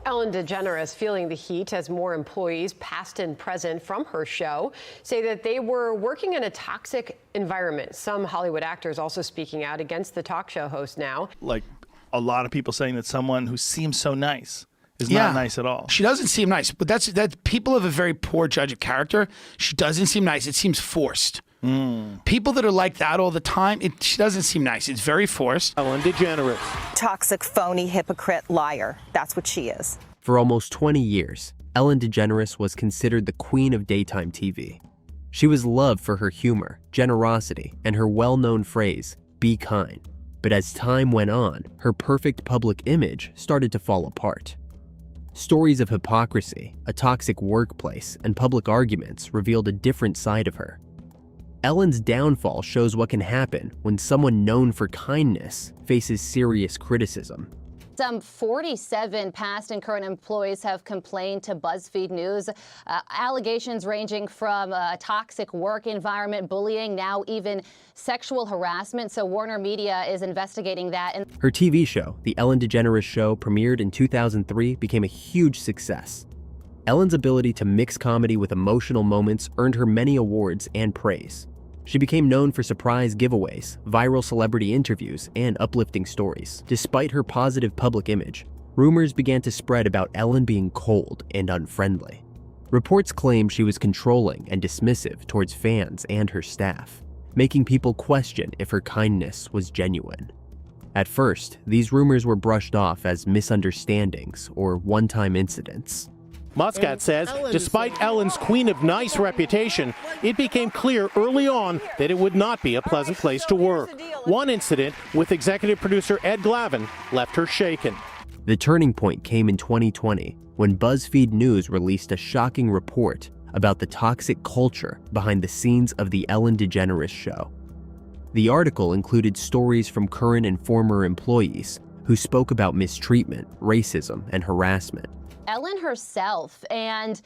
Ellen DeGeneres feeling the heat as more employees, past and present, from her show say that they were working in a toxic environment. Some Hollywood actors also speaking out against the talk show host now. Like a lot of people saying that someone who seems so nice is not nice at all. She doesn't seem nice, but that's people have a very poor judge of character. She doesn't seem nice. It seems forced. People that are like that all the time, she doesn't seem nice. It's very forced. Ellen DeGeneres. Toxic, phony, hypocrite, liar. That's what she is. For almost 20 years, Ellen DeGeneres was considered the queen of daytime TV. She was loved for her humor, generosity, and her well-known phrase, "be kind." But as time went on, her perfect public image started to fall apart. Stories of hypocrisy, a toxic workplace, and public arguments revealed a different side of her. Ellen's downfall shows what can happen when someone known for kindness faces serious criticism. Some 47 past and current employees have complained to BuzzFeed News. Allegations ranging from a toxic work environment, bullying, now even sexual harassment. So Warner Media is investigating that. Her TV show, The Ellen DeGeneres Show, premiered in 2003, became a huge success. Ellen's ability to mix comedy with emotional moments earned her many awards and praise. She became known for surprise giveaways, viral celebrity interviews, and uplifting stories. Despite her positive public image, rumors began to spread about Ellen being cold and unfriendly. Reports claimed she was controlling and dismissive towards fans and her staff, making people question if her kindness was genuine. At first, these rumors were brushed off as misunderstandings or one-time incidents. Muscat says, despite Ellen's Queen of Nice reputation, it became clear early on that it would not be a pleasant place to work. One incident with executive producer Ed Glavin left her shaken. The turning point came in 2020 when BuzzFeed News released a shocking report about the toxic culture behind the scenes of The Ellen DeGeneres Show. The article included stories from current and former employees who spoke about mistreatment, racism, and harassment. Ellen herself and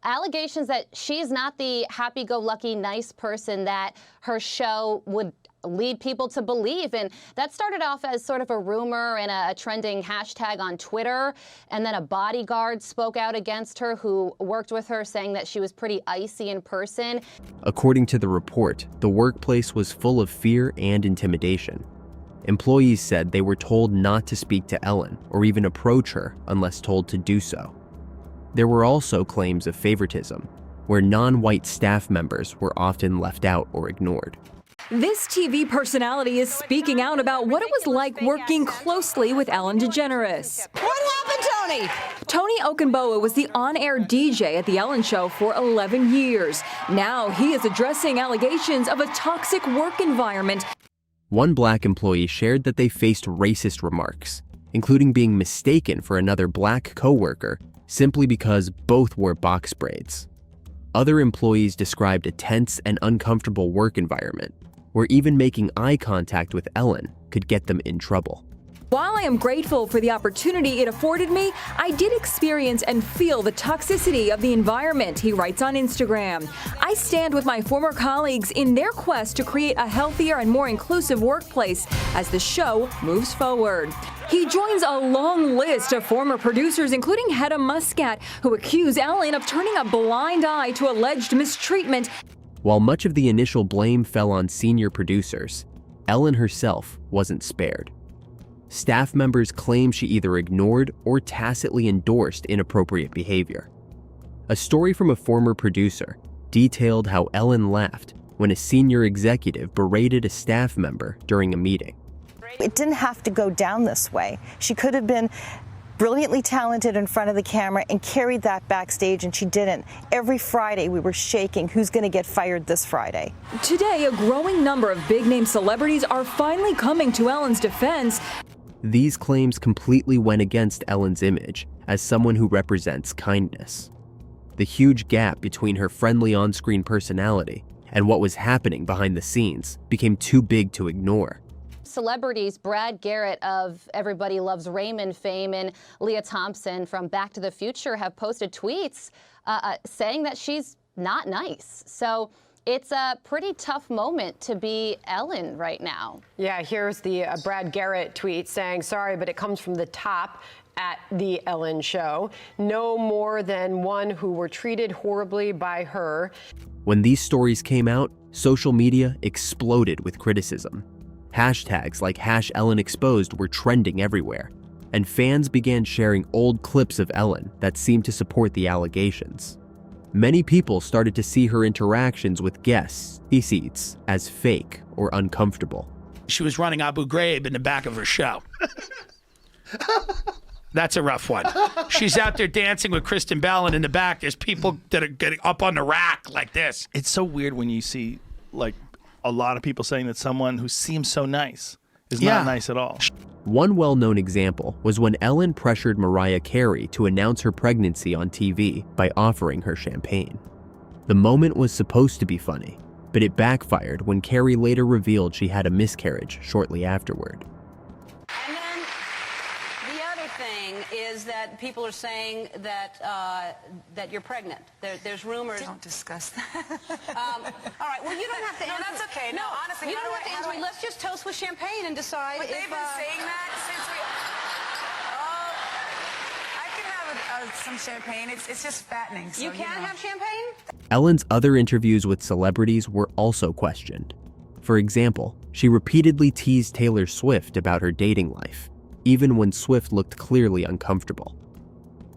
allegations that she's not the happy-go-lucky, nice person that her show would lead people to believe. And that started off as sort of a rumor and a trending hashtag on Twitter. And then a bodyguard spoke out against her who worked with her, saying that she was pretty icy in person. According to the report, the workplace was full of fear and intimidation. Employees said they were told not to speak to Ellen or even approach her unless told to do so. There were also claims of favoritism, where non-white staff members were often left out or ignored. This TV personality is speaking out about what it was like working closely with Ellen DeGeneres. What happened, Tony? Tony Okunbowa was the on-air DJ at The Ellen Show for 11 years. Now he is addressing allegations of a toxic work environment. One black employee shared that they faced racist remarks, including being mistaken for another black coworker simply because both wore box braids. Other employees described a tense and uncomfortable work environment, where even making eye contact with Ellen could get them in trouble. While I am grateful for the opportunity it afforded me, I did experience and feel the toxicity of the environment, he writes on Instagram. I stand with my former colleagues in their quest to create a healthier and more inclusive workplace as the show moves forward. He joins a long list of former producers, including Hedda Muscat, who accuse Ellen of turning a blind eye to alleged mistreatment. While much of the initial blame fell on senior producers, Ellen herself wasn't spared. Staff members claim she either ignored or tacitly endorsed inappropriate behavior. A story from a former producer detailed how Ellen laughed when a senior executive berated a staff member during a meeting. It didn't have to go down this way. She could have been brilliantly talented in front of the camera and carried that backstage, and she didn't. Every Friday we were shaking, who's going to get fired this Friday? Today, a growing number of big-name celebrities are finally coming to Ellen's defense. These claims completely went against Ellen's image as someone who represents kindness. The huge gap between her friendly on-screen personality and what was happening behind the scenes became too big to ignore. Celebrities, Brad Garrett of Everybody Loves Raymond fame and Leah Thompson from Back to the Future have posted tweets saying that she's not nice. So it's a pretty tough moment to be Ellen right now. Yeah, here's the Brad Garrett tweet saying, sorry, but it comes from the top at the Ellen Show. No more than one who were treated horribly by her. When these stories came out, social media exploded with criticism. Hashtags like #EllenExposed were trending everywhere, and fans began sharing old clips of Ellen that seemed to support the allegations. Many people started to see her interactions with guests, receipts, as fake or uncomfortable. She was running Abu Ghraib in the back of her show. That's a rough one. She's out there dancing with Kristen Bell, and in the back, there's people that are getting up on the rack like this. It's so weird when you see, like, a lot of people saying that someone who seems so nice is not nice at all. One well-known example was when Ellen pressured Mariah Carey to announce her pregnancy on TV by offering her champagne. The moment was supposed to be funny, but it backfired when Carey later revealed she had a miscarriage shortly afterward. And then the other thing is that people are saying that that you're pregnant. There's rumors. Don't discuss that. All right. Well, you don't have to. No, answer. that's okay. No, honestly, you how don't do have to I- how answer do me. I- Let's just toast with champagne and decide. But if, they've been saying that since we. Oh, I can have some champagne. It's just fattening. So, you can't have champagne. Ellen's other interviews with celebrities were also questioned. For example, she repeatedly teased Taylor Swift about her dating life, even when Swift looked clearly uncomfortable.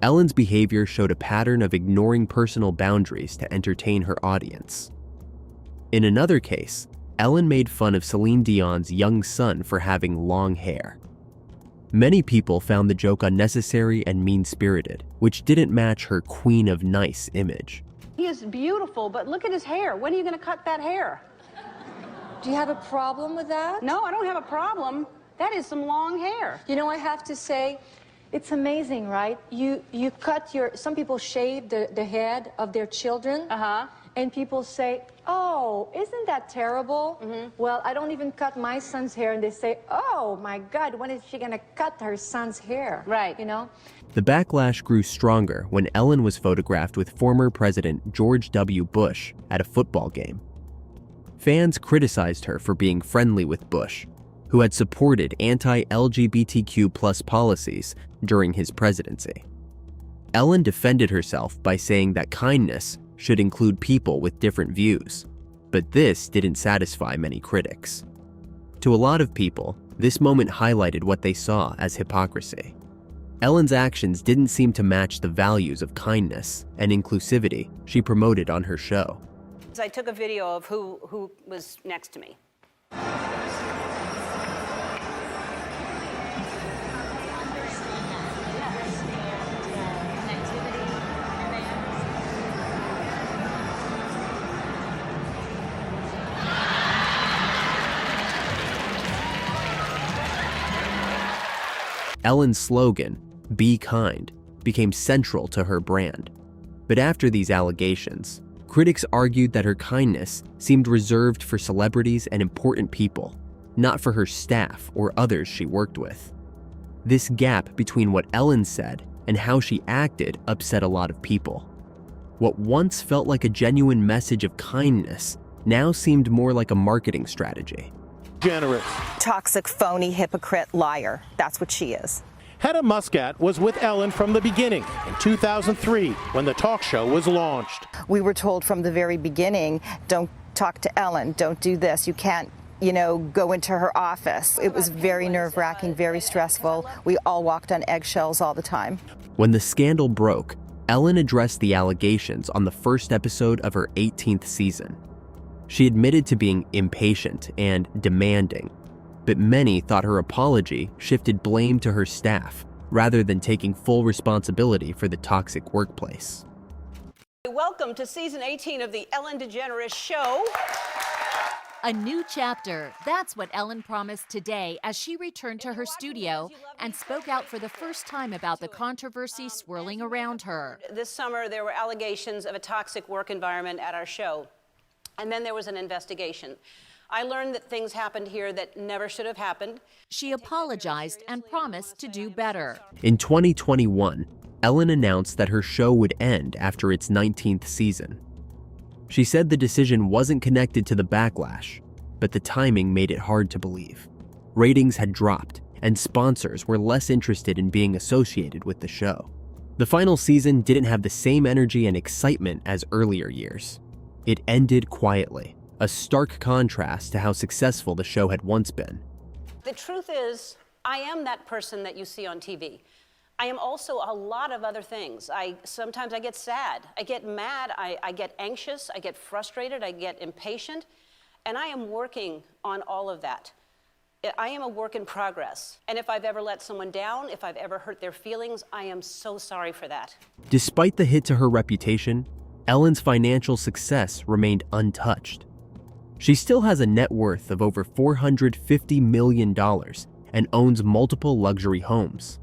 Ellen's behavior showed a pattern of ignoring personal boundaries to entertain her audience. In another case, Ellen made fun of Celine Dion's young son for having long hair. Many people found the joke unnecessary and mean-spirited, which didn't match her Queen of Nice image. He is beautiful, but look at his hair. When are you going to cut that hair? Do you have a problem with that? No, I don't have a problem. That is some long hair. You know, I have to say, it's amazing, right? You cut some people shave the head of their children. And people say, oh, isn't that terrible? Well, I don't even cut my son's hair, and they say, oh my God, when is she gonna cut her son's hair? Right. You know? The backlash grew stronger when Ellen was photographed with former President George W. Bush at a football game. Fans criticized her for being friendly with Bush, who had supported anti-LGBTQ+ policies during his presidency. Ellen defended herself by saying that kindness should include people with different views, but this didn't satisfy many critics. To a lot of people, this moment highlighted what they saw as hypocrisy. Ellen's actions didn't seem to match the values of kindness and inclusivity she promoted on her show. I took a video of who was next to me. Ellen's slogan, "Be kind," became central to her brand. But after these allegations, critics argued that her kindness seemed reserved for celebrities and important people, not for her staff or others she worked with. This gap between what Ellen said and how she acted upset a lot of people. What once felt like a genuine message of kindness now seemed more like a marketing strategy. DeGeneres. Toxic, phony, hypocrite, liar. That's what she is. Hedda Muscat was with Ellen from the beginning in 2003 when the talk show was launched. We were told from the very beginning, don't talk to Ellen, don't do this, you can't, go into her office. It was very nerve-wracking, very stressful. We all walked on eggshells all the time. When the scandal broke, Ellen addressed the allegations on the first episode of her 18th season. She admitted to being impatient and demanding, but many thought her apology shifted blame to her staff rather than taking full responsibility for the toxic workplace. Welcome to season 18 of the Ellen DeGeneres Show. A new chapter. That's what Ellen promised today as she returned to her studio and spoke out for the first time about the controversy swirling around her. This summer, there were allegations of a toxic work environment at our show, and then there was an investigation. I learned that things happened here that never should have happened. She apologized and promised to do better. In 2021, Ellen announced that her show would end after its 19th season. She said the decision wasn't connected to the backlash, but the timing made it hard to believe. Ratings had dropped, and sponsors were less interested in being associated with the show. The final season didn't have the same energy and excitement as earlier years. It ended quietly, a stark contrast to how successful the show had once been. The truth is, I am that person that you see on TV. I am also a lot of other things. Sometimes I get sad, I get mad, I get anxious, I get frustrated, I get impatient, and I am working on all of that. I am a work in progress. And if I've ever let someone down, if I've ever hurt their feelings, I am so sorry for that. Despite the hit to her reputation, Ellen's financial success remained untouched. She still has a net worth of over $450 million and owns multiple luxury homes.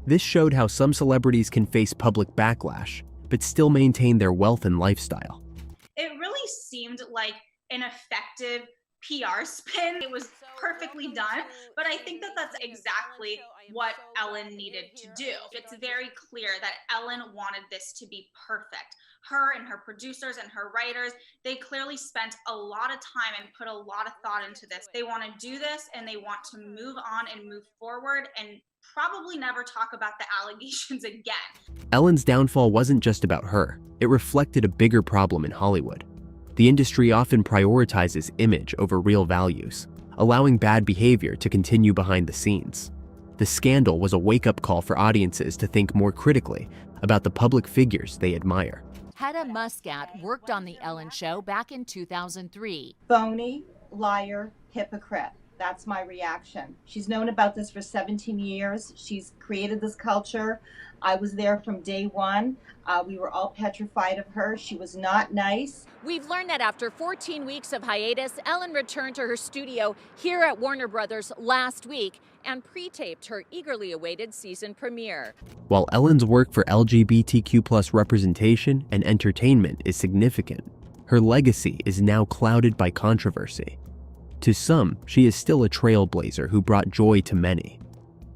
This showed how some celebrities can face public backlash, but still maintain their wealth and lifestyle. It really seemed like an effective PR spin. It was perfectly done, but I think that that's exactly what Ellen needed to do. It's very clear that Ellen wanted this to be perfect. Her and her producers and her writers, they clearly spent a lot of time and put a lot of thought into this. They want to do this and they want to move on and move forward and probably never talk about the allegations again. Ellen's downfall wasn't just about her. It reflected a bigger problem in Hollywood. The industry often prioritizes image over real values, allowing bad behavior to continue behind the scenes. The scandal was a wake-up call for audiences to think more critically about the public figures they admire. Hedda Muscat worked on The Ellen Show back in 2003. Phony, liar, hypocrite. That's my reaction. She's known about this for 17 years. She's created this culture. I was there from day one. We were all petrified of her. She was not nice. We've learned that after 14 weeks of hiatus, Ellen returned to her studio here at Warner Brothers last week and pre-taped her eagerly awaited season premiere. While Ellen's work for LGBTQ+ representation and entertainment is significant, her legacy is now clouded by controversy. To some, she is still a trailblazer who brought joy to many.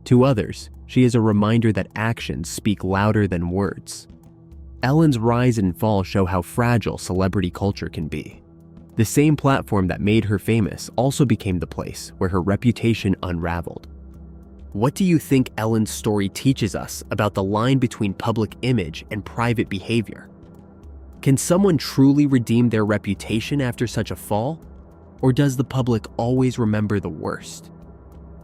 To others, she is a reminder that actions speak louder than words. Ellen's rise and fall show how fragile celebrity culture can be. The same platform that made her famous also became the place where her reputation unraveled. What do you think Ellen's story teaches us about the line between public image and private behavior? Can someone truly redeem their reputation after such a fall? Or does the public always remember the worst?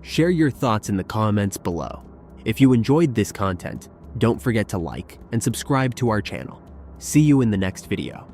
Share your thoughts in the comments below. If you enjoyed this content, don't forget to like and subscribe to our channel. See you in the next video.